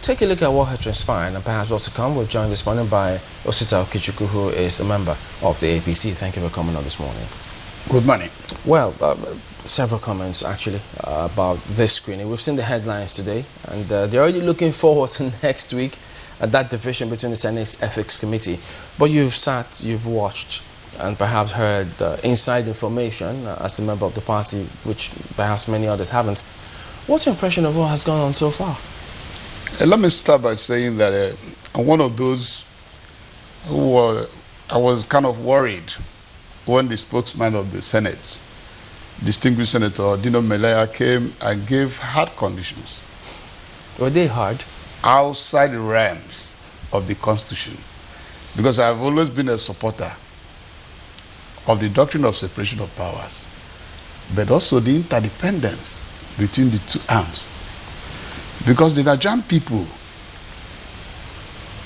take a look at what has transpired and perhaps what's to come. We're joined this morning by Osita Okichukwu, who is a member of the APC. Thank you for coming on this morning. Good morning. Well, several comments actually about this screening. We've seen the headlines today, and they're already looking forward to next week at that division between the Senate's Ethics Committee. But you've sat, you've watched, and perhaps heard inside information as a member of the party, which perhaps many others haven't. What's your impression of what has gone on so far? Let me start by saying that I'm one of those who I was kind of worried when the spokesman of the Senate, distinguished Senator Dino Melaya, came and gave hard conditions. Were they hard? Outside the realms of the Constitution. Because I've always been a supporter of the doctrine of separation of powers, but also the interdependence between the two arms. Because the Nigerian people,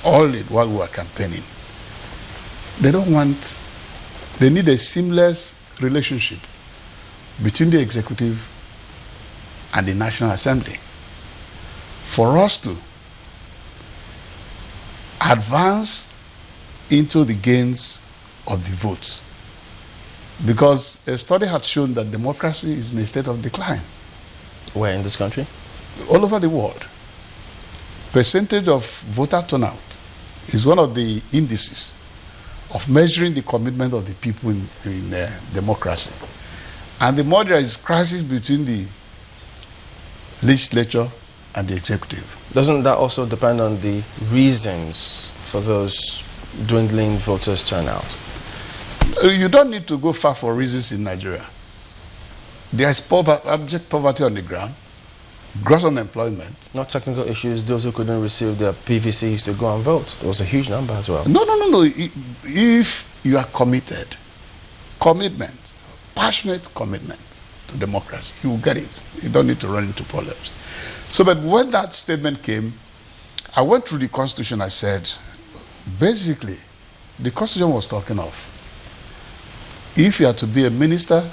all while we are campaigning, they need a seamless relationship between the executive and the National Assembly for us to advance into the gains of the votes. Because a study had shown that democracy is in a state of decline. Where in this country? All over the world. Percentage of voter turnout is one of the indices of measuring the commitment of the people in democracy. And the more there is crisis between the legislature and the executive. Doesn't that also depend on the reasons for those dwindling voters turnout? You don't need to go far for reasons in Nigeria. There is abject poverty on the ground, gross unemployment. Not technical issues, those who couldn't receive their PVCs to go and vote. There was a huge number as well. No. If you are committed, commitment, passionate commitment to democracy, you will get it. You don't need to run into problems. So, but when that statement came, I went through the Constitution. I said, basically, the Constitution was talking of, if you are to be a minister,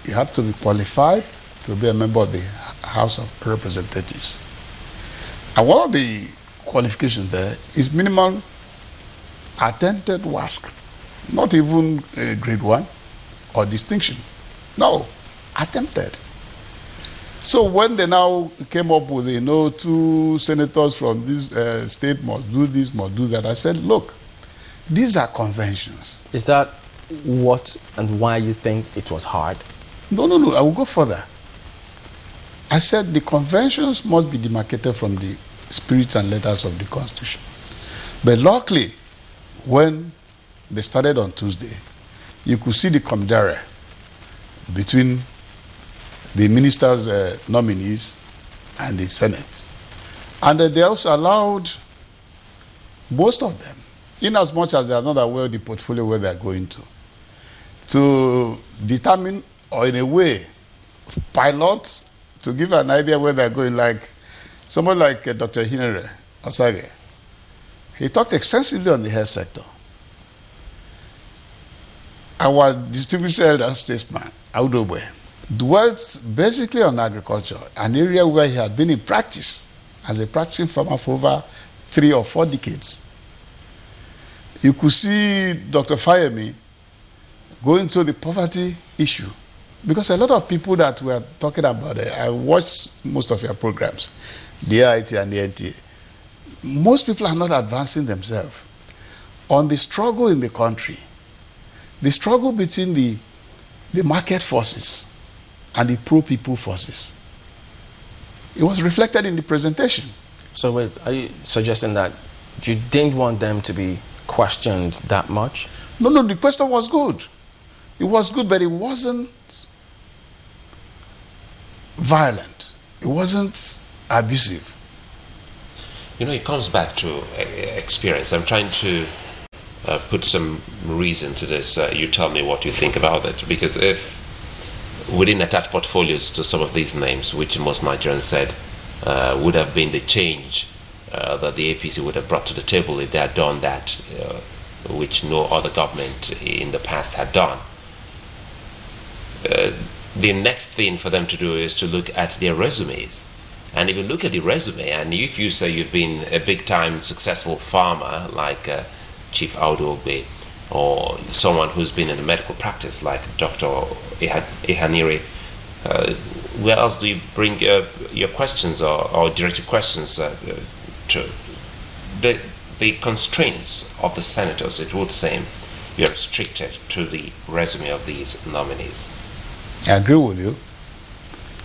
you have to be qualified to be a member of the House of Representatives. And one of the qualifications there is minimum attempted WASC, not even grade 1 or distinction. No, attempted. So when they now came up with, 2 senators from this state must do this, must do that, I said, look, these are conventions. Is that what and why you think it was hard? No, I will go further. I said the conventions must be demarcated from the spirits and letters of the Constitution. But luckily, when they started on Tuesday, you could see the camaraderie between the ministers' nominees and the Senate. And they also allowed most of them, in as much as they are not aware of the portfolio where they are going to determine, or in a way, pilots to give an idea where they're going, like someone like Dr. Hinere Osage. He talked extensively on the health sector. Our distinguished elder statesman, Audobwe, dwelt basically on agriculture, an area where he had been in practice as a practicing farmer for over 3 or 4 decades. You could see Dr. Fayemi go into the poverty issue. Because a lot of people that we are talking about, I watched most of your programs, the AIT and the NTA. Most people are not advancing themselves on the struggle in the country, the struggle between the market forces and the pro-people forces. It was reflected in the presentation. So wait, are you suggesting that you didn't want them to be questioned that much? No, the question was good. It was good, but it wasn't violent. It wasn't abusive. It comes back to experience. I'm trying to put some reason to this. You tell me what you think about it. Because if we didn't attach portfolios to some of these names, which most Nigerians said would have been the change that the APC would have brought to the table if they had done that, which no other government in the past had done. The next thing for them to do is to look at their resumes And if you look at the resume, and if you say you've been a big-time successful farmer like Chief Audu Ogbe, or someone who's been in the medical practice like Dr. Ihanire, where else do you bring your questions or directed questions to? The constraints of the senators, it would seem, you're restricted to the resume of these nominees. I agree with you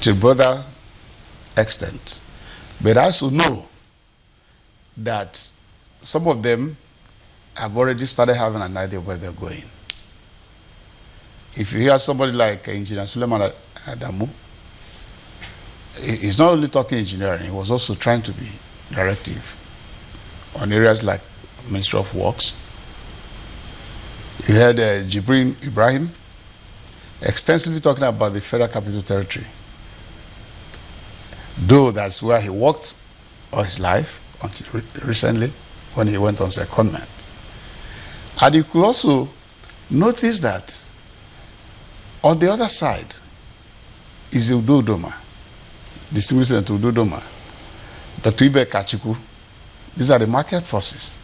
to a broader extent. But I also know that some of them have already started having an idea of where they're going. If you hear somebody like Engineer Suleiman Adamu, he's not only talking engineering, he was also trying to be directive on areas like Ministry of Works. You heard Jibrin Ibrahim extensively talking about the Federal Capital Territory, though that's where he worked all his life until recently when he went on secondment. And you could also notice that on the other side is Udodoma, distinguished Senator Udodoma, Dr. Ibe Kachuku. These are the market forces.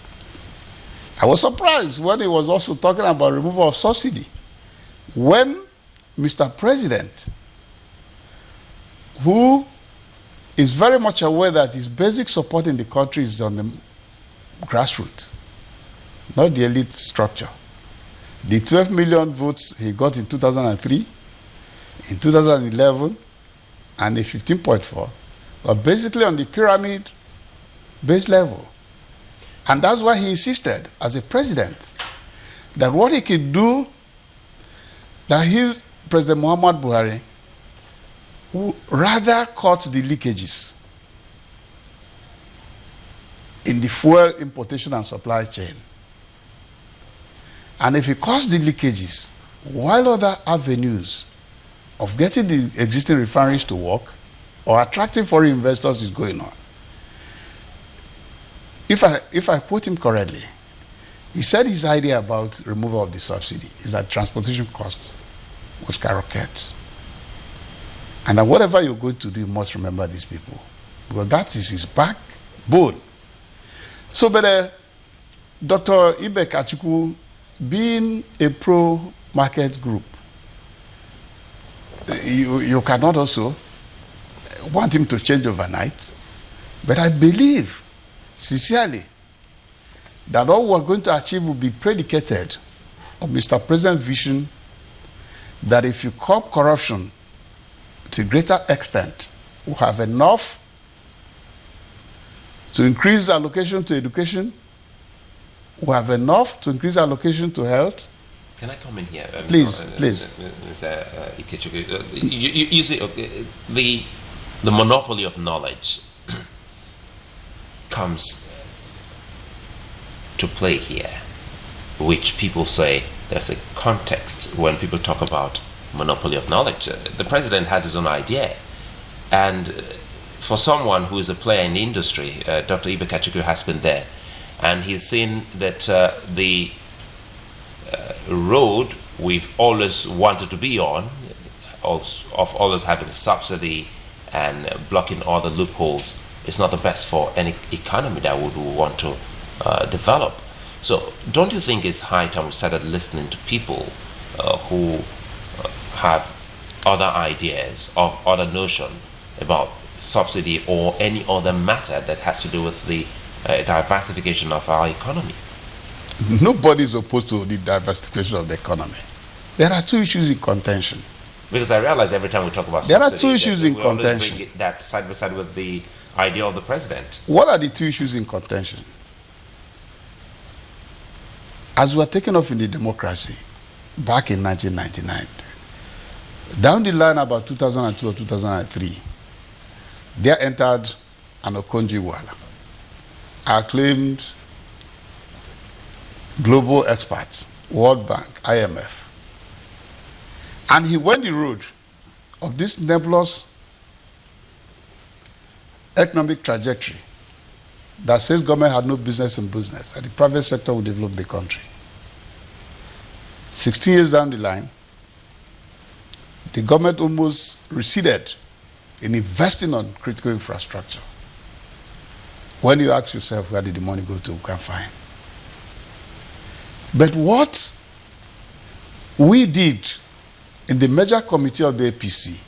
I was surprised when he was also talking about removal of subsidy. When Mr. President, who is very much aware that his basic support in the country is on the grassroots, not the elite structure. The 12 million votes he got in 2003, in 2011, and the 15.4 were basically on the pyramid base level. And that's why he insisted, as a president, that what he could do, that his President Muhammad Buhari would rather cut the leakages in the fuel importation and supply chain. And if he cuts the leakages, while other avenues of getting the existing refineries to work or attracting foreign investors is going on. If I quote him correctly, he said his idea about removal of the subsidy is that transportation costs will skyrocket. And that whatever you're going to do, you must remember these people. Because that is his backbone. So, but Dr. Ibe Kachuku, being a pro-market group, you cannot also want him to change overnight. But I believe, sincerely, that all we're going to achieve will be predicated on Mr. President's vision that if you curb corruption to a greater extent, we'll have enough to increase allocation to education, we'll have enough to increase allocation to health. Can I come in here? Please, please. You see, okay, the monopoly of knowledge comes to play here, which people say there's a context when people talk about monopoly of knowledge. The president has his own idea, and for someone who is a player in the industry, Dr. Ibe Kachuku has been there, and he's seen that the road we've always wanted to be on, of always having a subsidy and blocking all the loopholes, is not the best for any economy that would want to develop. So don't you think it's high time we started listening to people who have other ideas or other notion about subsidy or any other matter that has to do with the diversification of our economy? Nobody is opposed to the diversification of the economy. There are two issues in contention. Because I realize every time we talk about there subsidy, are two issues in contention. Bring that side by side with the idea of the president. What are the two issues in contention? As we were taking off in the democracy back in 1999, down the line about 2002 or 2003, there entered an Okonjo-Iweala, acclaimed global experts, World Bank, IMF. And he went the road of this nebulous economic trajectory that says government had no business in business, that the private sector would develop the country. 16 years down the line, the government almost receded in investing on critical infrastructure. When you ask yourself, where did the money go to, you can find. But what we did in the major committee of the APC